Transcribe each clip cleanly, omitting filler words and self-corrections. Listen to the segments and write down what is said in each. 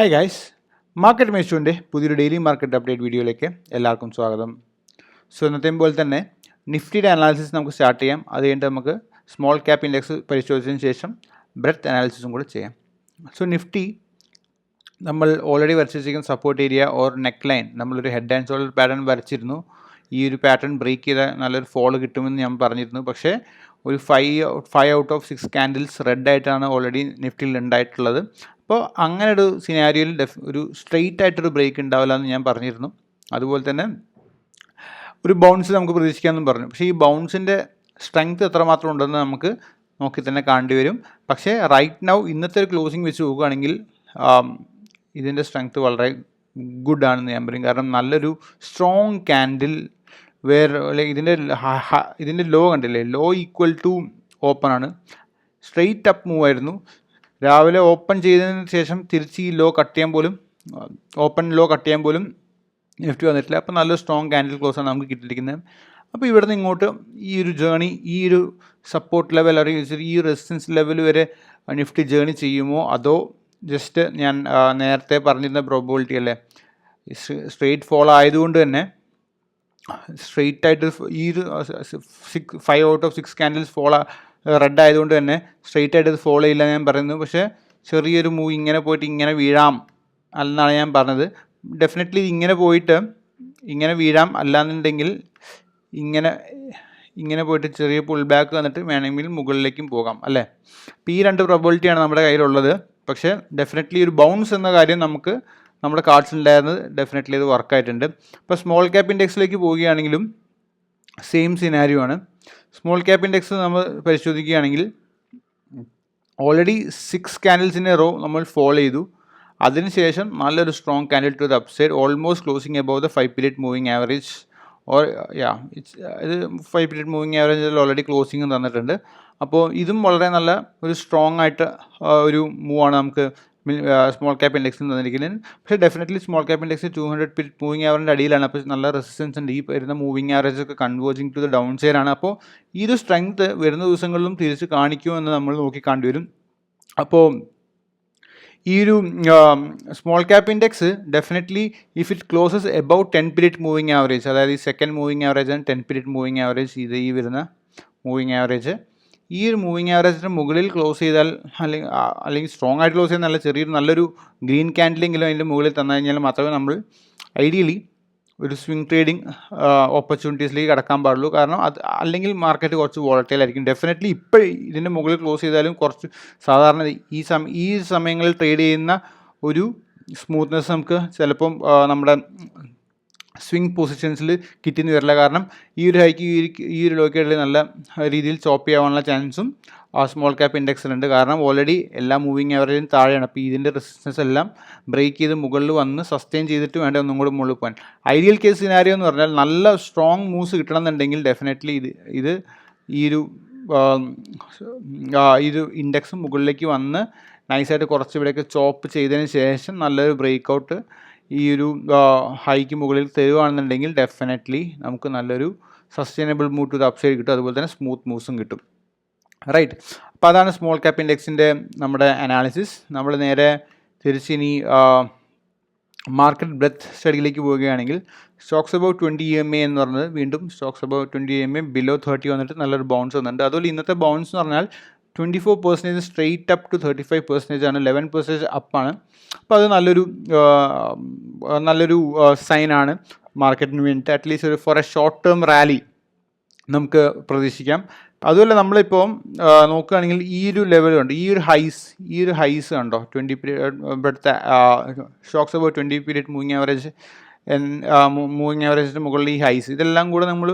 Hi guys, market മേശുവിൻ്റെ പുതിയൊരു daily market update വീഡിയോയിലേക്ക് എല്ലാവർക്കും സ്വാഗതം. സോ ഇന്നത്തെയും പോലെ തന്നെ നിഫ്റ്റിയുടെ അനാലിസിസ് നമുക്ക് സ്റ്റാർട്ട് ചെയ്യാം. അത് കഴിഞ്ഞിട്ട് നമുക്ക് സ്മോൾ ക്യാപ്പ് ഇൻഡെക്സ് പരിശോധിച്ചതിന് ശേഷം ബ്രെഡ്ത്ത് അനാലിസിസും കൂടെ ചെയ്യാം. സോ നിഫ്റ്റി നമ്മൾ ഓൾറെഡി വരച്ചിരിക്കുന്ന support area or neckline നമ്മളൊരു ഹെഡ് ആൻഡ് ഷോൾഡർ പാറ്റേൺ വരച്ചിരുന്നു. ഈ ഒരു പാറ്റേൺ ബ്രേക്ക് ചെയ്താൽ നല്ലൊരു ഫോൾ കിട്ടുമെന്ന് ഞാൻ പറഞ്ഞിരുന്നു. പക്ഷേ ഒരു 5 ഔട്ട് ഓഫ് 6 ക്യാൻഡിൽസ് റെഡ് ആയിട്ടാണ് ഓൾറെഡി നിഫ്റ്റിയിൽ ഉണ്ടായിട്ടുള്ളത്. അപ്പോൾ അങ്ങനെ ഒരു സിനാരിയോയിൽ ഒരു സ്ട്രെയിറ്റ് ആയിട്ടൊരു ബ്രേക്ക് ഉണ്ടാവില്ല എന്ന് ഞാൻ പറഞ്ഞിരുന്നു. അതുപോലെ തന്നെ ഒരു ബൗൺസ് നമുക്ക് പ്രതീക്ഷിക്കാമെന്നും പറഞ്ഞു. പക്ഷേ ഈ ബൗൺസിൻ്റെ സ്ട്രെങ്ത് എത്രമാത്രം ഉണ്ടെന്ന് നമുക്ക് നോക്കി തന്നെ കാണേണ്ടി വരും. പക്ഷേ റൈറ്റ് നൗ ഇന്നത്തെ ഒരു ക്ലോസിങ് വെച്ച് നോക്കുകയാണെങ്കിൽ ഇതിൻ്റെ സ്ട്രെങ്ത് വളരെ ഗുഡ് ആണെന്ന് ഞാൻ പറയും. കാരണം നല്ലൊരു സ്ട്രോങ് ക്യാൻഡിൽ ഇതിൻ്റെ ലോ കണ്ടില്ലേ, ലോ ഈക്വൽ ടു ഓപ്പൺ ആണ്. സ്ട്രെയിറ്റ് അപ്പ് മൂവ് ആയിരുന്നു. രാവിലെ ഓപ്പൺ ചെയ്തതിന് ശേഷം തിരിച്ച് ഈ ലോ കട്ട് ചെയ്യാൻ പോലും ഓപ്പൺ ലോ കട്ട് ചെയ്യാൻ പോലും നിഫ്റ്റി വന്നിട്ടില്ല. അപ്പോൾ നല്ലൊരു സ്ട്രോങ് ക്യാൻഡിൽ ക്ലോസ് ആണ് നമുക്ക് കിട്ടിയിരിക്കുന്നത്. അപ്പോൾ ഇവിടെ നിന്ന് ഇങ്ങോട്ട് ഈ ഒരു ജേണി, ഈ ഒരു സപ്പോർട്ട് ലെവൽ അല്ലെങ്കിൽ ഈ റെസിസ്റ്റൻസ് ലെവൽ വരെ നിഫ്റ്റി ജേണി ചെയ്യുമോ, അതോ ജസ്റ്റ് ഞാൻ നേരത്തെ പറഞ്ഞിരുന്ന പ്രോബബിലിറ്റി അല്ലേ, സ്ട്രെയിറ്റ് ഫോൾ ആയതുകൊണ്ട് തന്നെ സ്ട്രെയിറ്റ് ആയിട്ട് ഈ ഒരു 5 out of 6 candles fall red ആയതുകൊണ്ട് തന്നെ സ്ട്രെയിറ്റ് ആയിട്ട് ഇത് ഫോളോ ചെയ്യില്ല ഞാൻ പറയുന്നു. പക്ഷേ ചെറിയൊരു മൂവ് ഇങ്ങനെ പോയിട്ട് ഇങ്ങനെ വീഴാം എന്നാണ് ഞാൻ പറഞ്ഞത്. ഡെഫിനറ്റ്ലി ഇങ്ങനെ പോയിട്ട് ഇങ്ങനെ വീഴാം, അല്ലാന്നുണ്ടെങ്കിൽ ഇങ്ങനെ പോയിട്ട് ചെറിയ പുൾ ബാക്ക് വന്നിട്ട് വേണമെങ്കിൽ മുകളിലേക്കും പോകാം അല്ലേ. അപ്പോൾ ഈ രണ്ട് പ്രോബബിലിറ്റിയാണ് നമ്മുടെ കയ്യിലുള്ളത്. പക്ഷേ ഡെഫിനറ്റ്ലി ഒരു ബൗൺസ് എന്ന കാര്യം നമുക്ക് നമ്മുടെ കാർഡ്സ് ഉണ്ടായിരുന്നത് ഡെഫിനറ്റ്ലി ഇത് വർക്കായിട്ടുണ്ട്. ഇപ്പോൾ സ്മോൾ ക്യാപ്പ് ഇൻഡെക്സിലേക്ക് പോവുകയാണെങ്കിലും സെയിം സിനാരിയോ ആണ്. സ്മോൾ ക്യാപ്പ് ഇൻഡെക്സ് നമ്മൾ പരിശോധിക്കുകയാണെങ്കിൽ ഓൾറെഡി 6 ക്യാൻഡിൽസിൻ്റെ റോ നമ്മൾ ഫോളോ ചെയ്തു. അതിനുശേഷം നല്ലൊരു strong candle to the upside, almost closing above the 5 period moving average or ഇത് 5 പീരിയഡ് മൂവിങ് ആവറേജിൽ ഓൾറെഡി ക്ലോസിങ് തന്നിട്ടുണ്ട്. അപ്പോൾ ഇതും വളരെ നല്ല ഒരു സ്ട്രോങ് ആയിട്ട് ഒരു മൂവാണ് നമുക്ക് സ്മോൾ ക്യാപ്പ് ഇൻഡെക്സിൽ തന്നിരിക്കുന്നത്. പക്ഷേ definitely small cap index 200 period moving ആവറേജിൻ്റെ അടിയിലാണ്. അപ്പോൾ നല്ല റെസിസ്റ്റൻസ് ഉണ്ട്. ഈ വരുന്ന മൂവിങ് ആവറേജ് ഒക്കെ converging to the downside ആണ്. അപ്പോൾ ഈ ഒരു സ്ട്രെങ്ത് വരുന്ന ദിവസങ്ങളിലും തിരിച്ച് കാണിക്കുമെന്ന് നമ്മൾ നോക്കി കണ്ടുവരും. അപ്പോൾ ഈ ഒരു small cap index definitely if it closes about 10 period moving average, അതായത് ഈ സെക്കൻഡ് മൂവിങ് ആവറേജ് ആണ് 10 പീരിയഡ് മൂവിങ് ആവറേജ്, ഇത് ഈ വരുന്ന മൂവിങ് ആവറേജ്, ഈ ഒരു മൂവിങ് ആവറേജിന് മുകളിൽ ക്ലോസ് ചെയ്താൽ അല്ലെങ്കിൽ സ്ട്രോങ് ആയിട്ട് ക്ലോസ് ചെയ്താൽ നല്ലൊരു ഗ്രീൻ ക്യാൻഡിലെങ്കിലും അതിൻ്റെ മുകളിൽ തന്നു കഴിഞ്ഞാൽ മാത്രമേ നമ്മൾ ഐഡിയലി ഒരു സ്വിംഗ് ട്രേഡിംഗ് ഓപ്പർച്യൂണിറ്റീസിലേക്ക് കടക്കാൻ പാടുള്ളൂ. കാരണം അല്ലെങ്കിൽ മാർക്കറ്റ് കുറച്ച് വോളറ്റൈൽ ആയിരിക്കും. ഡെഫിനറ്റ്ലി ഇപ്പോൾ ഇതിൻ്റെ മുകളിൽ ക്ലോസ് ചെയ്താലും കുറച്ച് സാധാരണ ഈ സമയങ്ങളിൽ ട്രേഡ് ചെയ്യുന്ന ഒരു സ്മൂത്ത്നെസ് നമുക്ക് ചിലപ്പം നമ്മുടെ സ്വിംഗ് പൊസിഷൻസിൽ കിട്ടിയെന്ന് വരില്ല. കാരണം ഈ ഒരു ഹൈക്ക് ഈ ഒരു ലോയ്ക്കിടയിൽ നല്ല രീതിയിൽ ചോപ്പ് ചെയ്യാനുള്ള ചാൻസും സ്മോൾ ക്യാപ്പ് ഇൻഡെക്സിലുണ്ട്. കാരണം ഓൾറെഡി എല്ലാ മൂവിങ് ആവറേജും താഴെയാണ്. അപ്പോൾ ഇതിൻ്റെ റെസിസ്റ്റൻസ് എല്ലാം ബ്രേക്ക് ചെയ്ത് മുകളിൽ വന്ന് സസ്റ്റെയിൻ ചെയ്തിട്ട് വേണ്ട ഒന്നും കൂടി മുകളിൽ പോകാൻ. ഐഡിയൽ കേസ് സിനാരിയോ എന്ന് പറഞ്ഞാൽ നല്ല സ്ട്രോങ് മൂവ്സ് കിട്ടണമെന്നുണ്ടെങ്കിൽ ഡെഫിനറ്റ്ലി ഇത് ഈ ഒരു ഇൻഡെക്സ് മുകളിലേക്ക് വന്ന് നൈസായിട്ട് കുറച്ച് ഇവിടെയൊക്കെ ചോപ്പ് ചെയ്തതിന് ശേഷം നല്ലൊരു ബ്രേക്ക് ഔട്ട് ഈ ഒരു ഹൈക്ക് മുകളിൽ തരുവാണെന്നുണ്ടെങ്കിൽ ഡെഫിനറ്റ്ലി നമുക്ക് നല്ലൊരു sustainable move to the upside കിട്ടും. അതുപോലെ തന്നെ സ്മൂത്ത് മൂവ്സും കിട്ടും. റൈറ്റ്. അപ്പോൾ അതാണ് സ്മോൾ ക്യാപ്പ് ഇൻഡെക്സിൻ്റെ നമ്മുടെ അനാലിസിസ്. നമ്മൾ നേരെ തിരിച്ചിനി മാർക്കറ്റ് ബ്രെഡ്ത്ത് സ്റ്റഡിയിലേക്ക് പോവുകയാണെങ്കിൽ സ്റ്റോക്സ് അബൌട്ട് 20 EMA എന്ന് പറഞ്ഞത് വീണ്ടും സ്റ്റോക്സ് അബൌട്ട് 20 EMA ബിലോ 30 വന്നിട്ട് നല്ലൊരു ബൗൺസ് വന്നിട്ടുണ്ട്. അതുപോലെ ഇന്നത്തെ ബൗൺസ് എന്ന് പറഞ്ഞാൽ 24% സ്ട്രെയിറ്റ് അപ്പ് ടു 35% ആണ്, 11% അപ്പാണ്. അപ്പോൾ അത് നല്ലൊരു സൈനാണ് മാർക്കറ്റിന് വേണ്ടിയിട്ട്. At least for a short term rally നമുക്ക് പ്രതീക്ഷിക്കാം. അതുപോലെ നമ്മളിപ്പോൾ നോക്കുകയാണെങ്കിൽ ഈ ഒരു ലെവലുണ്ട്, ഈ ഒരു ഹൈസ് കണ്ടോ, 20 പീരിയഡ് ഇവിടുത്തെ സ്റ്റോക്സ് അബൌട്ട് 20 പീരിയഡ് മൂവിങ് ആവറേജിൻ്റെ മുകളിൽ ഈ ഹൈസ്, ഇതെല്ലാം കൂടെ നമ്മൾ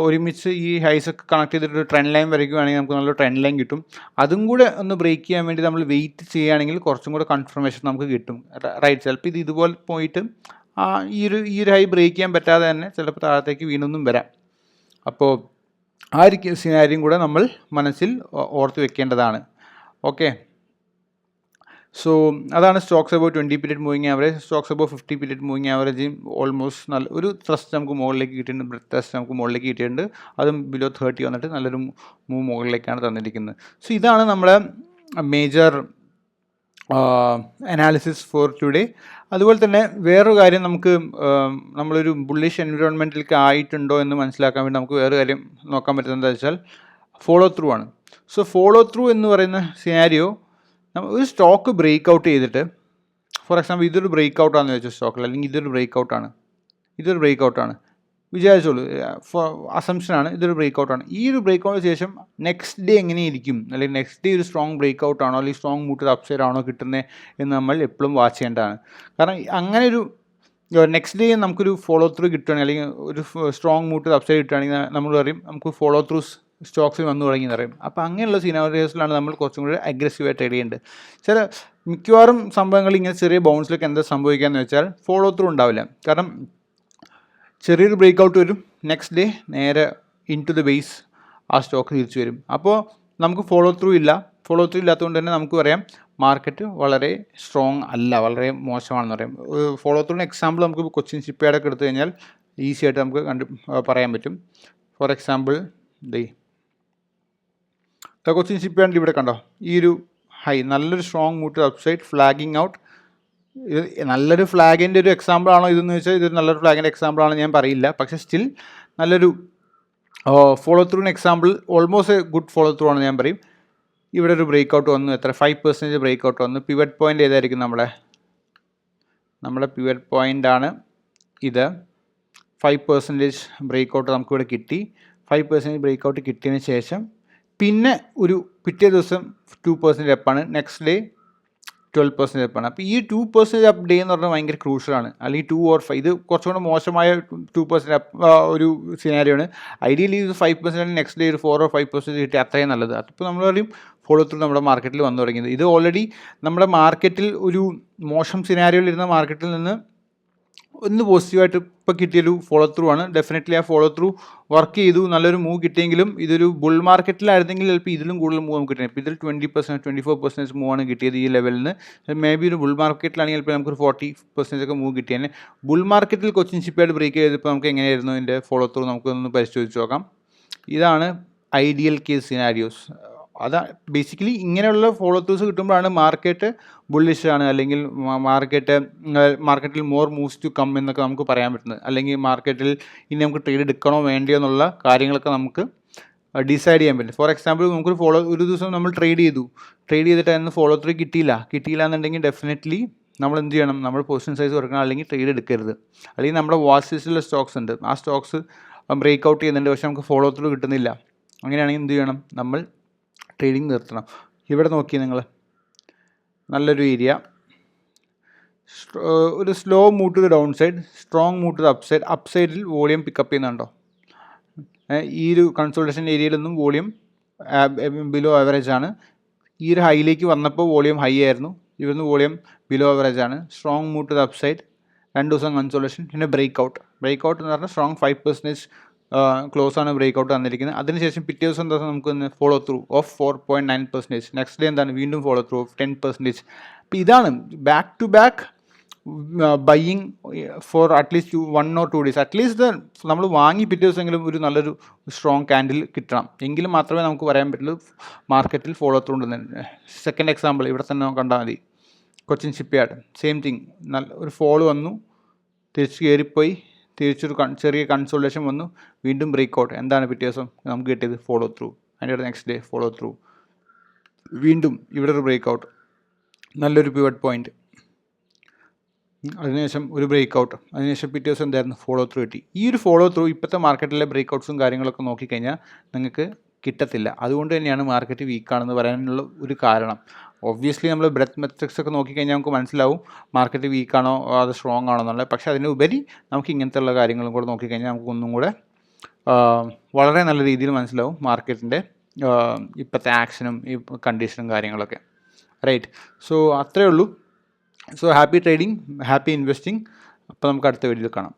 ഒരുമിച്ച് ഈ ഹൈസൊക്കെ കണക്ട് ചെയ്തിട്ട് ട്രെൻഡ് ലൈൻ വരയ്ക്കുകയാണെങ്കിൽ നമുക്ക് നല്ലൊരു ട്രെൻഡ് ലൈൻ കിട്ടും. അതും കൂടെ ഒന്ന് ബ്രേക്ക് ചെയ്യാൻ വേണ്ടി നമ്മൾ വെയിറ്റ് ചെയ്യുകയാണെങ്കിൽ കുറച്ചും കൂടെ കൺഫർമേഷൻ നമുക്ക് കിട്ടും. റൈറ്റ്. ചിലപ്പോൾ ഇത് ഇതുപോലെ പോയിട്ട് ഈ ഒരു ഹൈ ബ്രേക്ക് ചെയ്യാൻ പറ്റാതെ തന്നെ ചിലപ്പോൾ താഴത്തേക്ക് വീണൊന്നും വരാം. അപ്പോൾ ആ ഒരു സിനാരിയും കൂടെ നമ്മൾ മനസ്സിൽ ഓർത്ത് വെക്കേണ്ടതാണ്. ഓക്കെ. സോ അതാണ് stocks about 20 period moving average. Stocks about 50 period moving average almost നല്ല ഒരു ത്രസ്റ്റ് നമുക്ക് മുകളിലേക്ക് കിട്ടിയിട്ടുണ്ട്. ബ്രെഡ്ത്ത് ത്രസ്റ്റ് നമുക്ക് മുകളിലേക്ക് കിട്ടിയിട്ടുണ്ട്. അതും ബിലോ 30 വന്നിട്ട് നല്ലൊരു മൂവ് മുകളിലേക്കാണ് തന്നിരിക്കുന്നത്. സോ ഇതാണ് നമ്മുടെ മേജർ അനാലിസിസ് ഫോർ ടുഡേ. അതുപോലെ തന്നെ വേറൊരു കാര്യം നമുക്ക് നമ്മളൊരു ബുള്ളിഷ് എൻവിറോൺമെൻറ്റിലേക്ക് ആയിട്ടുണ്ടോ എന്ന് മനസ്സിലാക്കാൻ വേണ്ടി നമുക്ക് വേറൊരു കാര്യം നോക്കാൻ പറ്റുന്നത് എന്താ വെച്ചാൽ ഫോളോ ത്രൂ ആണ്. സോ ഫോളോ ത്രൂ എന്ന് പറയുന്ന സിനാരിയോ ഒരു സ്റ്റോക്ക് ബ്രേക്ക് ഔട്ട് ചെയ്തിട്ട്, ഫോർ എക്സാമ്പിൾ ഇതൊരു ബ്രേക്ക് ഔട്ടാണെന്ന് വെച്ചാൽ സ്റ്റോക്കിൽ, അല്ലെങ്കിൽ ഇതൊരു ബ്രേക്ക് ഔട്ടാണ് വിചാരിച്ചോളൂ, അസംഷനാണ്, ഇതൊരു ബ്രേക്ക് ഔട്ടാണ്. ഈ ഒരു ബ്രേക്ക് ഔട്ടിന് ശേഷം നെക്സ്റ്റ് ഡേ എങ്ങനെയിരിക്കും, അല്ലെങ്കിൽ നെക്സ്റ്റ് ഡേ ഒരു സ്ട്രോങ് ബ്രേക്ക് ഔട്ടാണോ അല്ലെങ്കിൽ സ്ട്രോങ് മൂട്ട് അപ്സൈഡ് ആണോ കിട്ടുന്നത് എന്ന് നമ്മൾ എപ്പോഴും വാച്ച് ചെയ്യേണ്ടതാണ്. കാരണം അങ്ങനെ ഒരു നെക്സ്റ്റ് ഡേ നമുക്കൊരു ഫോളോ ത്രൂ കിട്ടുകയാണെങ്കിൽ, അല്ലെങ്കിൽ ഒരു സ്ട്രോങ് മൂട്ട് അപ്സൈഡ് കിട്ടുകയാണെങ്കിൽ നമ്മൾ പറയും നമുക്ക് ഫോളോ ത്രൂ സ്റ്റോക്സിൽ വന്നു തുടങ്ങി എന്ന് പറയും. അപ്പോൾ അങ്ങനെയുള്ള സിനാരിയോസിലാണ് നമ്മൾ കുറച്ചും കൂടി അഗ്രസീവായിട്ട് ട്രേഡ് ചെയ്യേണ്ടത്. ചില മിക്കവാറും സംഭവങ്ങൾ ഇങ്ങനെ ചെറിയ ബൗൺസിലൊക്കെ എന്താ സംഭവിക്കുകയെന്ന് വെച്ചാൽ ഫോളോ ത്രൂ ഉണ്ടാവില്ല. കാരണം ചെറിയൊരു ബ്രേക്ക് ഔട്ട് വരും, നെക്സ്റ്റ് ഡേ നേരെ ഇൻ ടു ദ ബേസ് ആ സ്റ്റോക്ക് തിരിച്ചു വരും. അപ്പോൾ നമുക്ക് ഫോളോ ത്രൂ ഇല്ലാത്തതുകൊണ്ട് തന്നെ നമുക്ക് പറയാം മാർക്കറ്റ് വളരെ സ്ട്രോങ് അല്ല, വളരെ മോശമാണെന്ന് പറയാം. ഫോളോ ത്രൂവിന് എക്സാമ്പിൾ നമുക്ക് കൊച്ചിൻ ഷിപ്പ്യാർഡൊക്കെ എടുത്തു കഴിഞ്ഞാൽ ഈസി ആയിട്ട് നമുക്ക് പറയാൻ പറ്റും. ഫോർ എക്സാമ്പിൾ കൊച്ചിൻ ഷിപ്പ്യാർഡിൽ ഇവിടെ കണ്ടോ, ഈ ഒരു ഹൈ നല്ലൊരു സ്ട്രോങ് മൂട്ട് അപ്സൈഡ് ഫ്ലാഗിങ് ഔട്ട്. ഇത് നല്ലൊരു ഫ്ലാഗിൻ്റെ ഒരു എക്സാമ്പിൾ ആണോ ഇതെന്ന് വെച്ചാൽ ഇതൊരു നല്ലൊരു ഫ്ലാഗിൻ്റെ എക്സാമ്പിൾ ആണോ ഞാൻ പറയില്ല, പക്ഷേ സ്റ്റിൽ നല്ലൊരു ഫോളോ ത്രൂവിന് example, almost a good follow through ആണ് ഞാൻ പറയും. ഇവിടെ ഒരു ബ്രേക്ക് ഔട്ട് വന്നു, എത്ര 5% ബ്രേക്ക് ഔട്ട് വന്നു. പിവറ്റ് പോയിൻ്റ് ഏതായിരിക്കും, നമ്മുടെ പിവറ്റ് പോയിൻ്റ് ആണ് ഇത്. 5% ബ്രേക്ക് ഔട്ട് നമുക്കിവിടെ കിട്ടി. 5% ബ്രേക്ക് ഔട്ട് കിട്ടിയതിന് ശേഷം പിന്നെ ഒരു പിറ്റേ ദിവസം 2% അപ്പാണ്, നെക്സ്റ്റ് ഡേ 12% അപ്പാണ്. അപ്പോൾ ഈ 2% അപ്പ് ഡേ എന്ന് പറഞ്ഞാൽ ഭയങ്കര ക്രൂഷ്യലാണ്. അല്ലെങ്കിൽ 2 or 5, ഇത് കുറച്ചുകൂടെ മോശമായ 2% അപ്പ് ഒരു സിനാരിയോ ആണ്. ഐഡിയലി ഇത് 5% നെക്സ്റ്റ് ഡേ ഒരു 4 or 5% കിട്ടി, അത്രയും നല്ലത്. അതിപ്പോൾ നമ്മൾ പറയും ഫോളോ ത്രൂ നമ്മുടെ മാർക്കറ്റിൽ വന്നു തുടങ്ങിയത്. ഇത് ഓൾറെഡി നമ്മുടെ മാർക്കറ്റിൽ ഒരു മോശം സിനാരിയോയിൽ ഇരുന്ന മാർക്കറ്റിൽ നിന്ന് ഒന്ന് പോസിറ്റീവായിട്ട് ഇപ്പോൾ കിട്ടിയൊരു ഫോളോ ത്രൂ ആണ്. ഡെഫിനറ്റ്ലി ആ ഫോളോ ത്രൂ വർക്ക് ചെയ്തു, നല്ലൊരു മൂവ് കിട്ടിയെങ്കിലും ഇതൊരു ബുൾ മാർക്കറ്റിലായിരുന്നെങ്കിൽ ചിലപ്പോൾ ഇതിലും കൂടുതൽ മൂവ് നമുക്ക് കിട്ടിയത്. ഇപ്പോൾ ഇതിൽ 20%, 24% മൂവാണ് കിട്ടിയത് ഈ ലെവലിൽ നിന്ന്. മേ ബി ഒരു ബുൾ മാർക്കറ്റിലാണെങ്കിൽ ചിലപ്പോൾ നമുക്കൊരു 40% ഒക്കെ മൂവ് കിട്ടിയേനെ. ബുൾ മാർക്കറ്റിൽ കൊച്ചിൻ ഷിപ്പ്യാർഡ് ബ്രേക്ക് ചെയ്തപ്പോൾ നമുക്ക് എങ്ങനെയായിരുന്നു അതിൻ്റെ ഫോളോ ത്രൂ നമുക്കൊന്ന് പരിശോധിച്ച് നോക്കാം. ഇതാണ് ഐഡിയൽ കേസ് സിനാരിയോസ്. അതാ ബേസിക്കലി ഇങ്ങനെയുള്ള ഫോളോ ത്രൂസ് കിട്ടുമ്പോഴാണ് മാർക്കറ്റ് ബുള്ളിഷ് ആണ്, അല്ലെങ്കിൽ മാർക്കറ്റിൽ മോർ മൂവ്സ് ടു കം എന്നൊക്കെ നമുക്ക് പറയാൻ പറ്റുന്നത്. അല്ലെങ്കിൽ മാർക്കറ്റിൽ ഇനി നമുക്ക് ട്രേഡ് എടുക്കണോ വേണ്ടിയോ എന്നുള്ള കാര്യങ്ങളൊക്കെ നമുക്ക് ഡിസൈഡ് ചെയ്യാൻ പറ്റും. ഫോർ എക്സാമ്പിൾ നമുക്കൊരു ഒരു ദിവസം നമ്മൾ ട്രേഡ് ചെയ്തിട്ട് അതിന് ഫോളോ ത്രൂ കിട്ടിയില്ല എന്നുണ്ടെങ്കിൽ ഡെഫിനറ്റ്ലി നമ്മൾ എന്ത് ചെയ്യണം, നമ്മൾ പൊസിഷൻ സൈസ് കുറക്കണം, അല്ലെങ്കിൽ ട്രേഡ് എടുക്കരുത്. അല്ലെങ്കിൽ നമ്മുടെ വാച്ച് ലിസ്റ്റിലുള്ള സ്റ്റോക്സ് ഉണ്ട്, ആ സ്റ്റോക്സ് ബ്രേക്ക് ഔട്ട് ചെയ്യുന്നുണ്ട്, പക്ഷേ നമുക്ക് ഫോളോ ത്രൂ കിട്ടുന്നില്ല. അങ്ങനെയാണെങ്കിൽ എന്ത് ചെയ്യണം, നമ്മൾ ട്രേഡിങ് നിർത്തണം. ഇവിടെ നോക്കി നിങ്ങൾ, നല്ലൊരു ഏരിയ, ഒരു slow move to the downside, strong move to the അപ്സൈഡിൽ വോളിയം പിക്കപ്പ് ചെയ്യുന്നുണ്ടോ. ഈ ഒരു കൺസോൾട്ടേഷൻ ഏരിയയിലൊന്നും വോളിയം ബിലോ ആവറേജ് ആണ്. ഈ ഒരു ഹൈയിലേക്ക് വന്നപ്പോൾ വോളിയം ഹൈ ആയിരുന്നു, ഇവിടുന്ന് വോളിയം ബിലോ ആവറേജ് ആണ്. Strong move to the upside, 2 ദിവസം കൺസോൾട്ടേഷൻ, പിന്നെ ബ്രേക്ക് ഔട്ട് എന്ന് പറഞ്ഞാൽ സ്ട്രോങ് 5% ക്ലോസ് ആണ് ബ്രേക്ക് ഔട്ട് തന്നിരിക്കുന്നത്. അതിനുശേഷം പിറ്റേ ദിവസം എന്താ നമുക്ക് follow through of 4.9%. Next day എന്താണ്, വീണ്ടും ഫോളോ ത്രൂ ഓഫ് 10%. അപ്പോൾ ഇതാണ് back to back buying for at least 1 or 2 days. At least നമ്മൾ വാങ്ങി പിറ്റേ ദിവസമെങ്കിലും ഒരു നല്ലൊരു സ്ട്രോങ് ക്യാൻഡിൽ കിട്ടണം, എങ്കിലും മാത്രമേ നമുക്ക് പറയാൻ പറ്റുള്ളൂ മാർക്കറ്റിൽ ഫോളോ ത്രൂ ഉണ്ടെന്ന്. സെക്കൻഡ് എക്സാമ്പിൾ ഇവിടെ തന്നെ കണ്ടാൽ മതി. കൊച്ചിൻ ഷിപ്പ്യാർഡ് സെയിം തിങ്, നല്ല ഒരു ഫോൾ വന്നു, തിരിച്ച് കയറിപ്പോയി, തിരിച്ചൊരു ചെറിയ കൺസോൾട്ടേഷൻ വന്നു, വീണ്ടും ബ്രേക്ക് ഔട്ട്. എന്താണ് പിറ്റേ ദിവസം നമുക്ക് കിട്ടിയത്, ഫോളോ ത്രൂ. അതിൻ്റെ നെക്സ്റ്റ് ഡേ ഫോളോ ത്രൂ, വീണ്ടും ഇവിടെ ഒരു ബ്രേക്ക് ഔട്ട്, നല്ലൊരു പിവറ്റ് പോയിൻറ്റ്, അതിനുശേഷം ഒരു ബ്രേക്ക് ഔട്ട്, അതിനുശേഷം പിറ്റേ ദിവസം എന്തായിരുന്നു, ഫോളോ ത്രൂ കിട്ടി. ഈ ഒരു ഫോളോ ത്രൂ ഇപ്പോഴത്തെ മാർക്കറ്റിലെ ബ്രേക്ക് ഔട്ട്സും കാര്യങ്ങളൊക്കെ നോക്കിക്കഴിഞ്ഞാൽ നിങ്ങൾക്ക് കിട്ടത്തില്ല. അതുകൊണ്ട് തന്നെയാണ് മാർക്കറ്റ് വീക്കാണെന്ന് പറയാനുള്ള ഒരു കാരണം. ഒബ്വിയസ്ലി നമ്മൾ ബ്രെത്ത് മെട്രിക്സ് ഒക്കെ നോക്കിക്കഴിഞ്ഞാൽ നമുക്ക് മനസ്സിലാവും മാർക്കറ്റ് വീക്കാണോ അത് സ്ട്രോങ് ആണോ എന്നുള്ളത്. പക്ഷേ അതിനുപരി നമുക്ക് ഇങ്ങനത്തെ ഉള്ള കാര്യങ്ങളും കൂടെ നോക്കിക്കഴിഞ്ഞാൽ നമുക്ക് ഒന്നും കൂടെ വളരെ നല്ല രീതിയിൽ മനസ്സിലാവും മാർക്കറ്റിൻ്റെ ഇപ്പോഴത്തെ ആക്ഷനും ഈ കണ്ടീഷനും കാര്യങ്ങളൊക്കെ. റൈറ്റ്, സോ അത്രയേ ഉള്ളൂ. So happy trading, happy investing. അപ്പോൾ നമുക്ക് അടുത്ത വീഡിയോയിൽ കാണാം.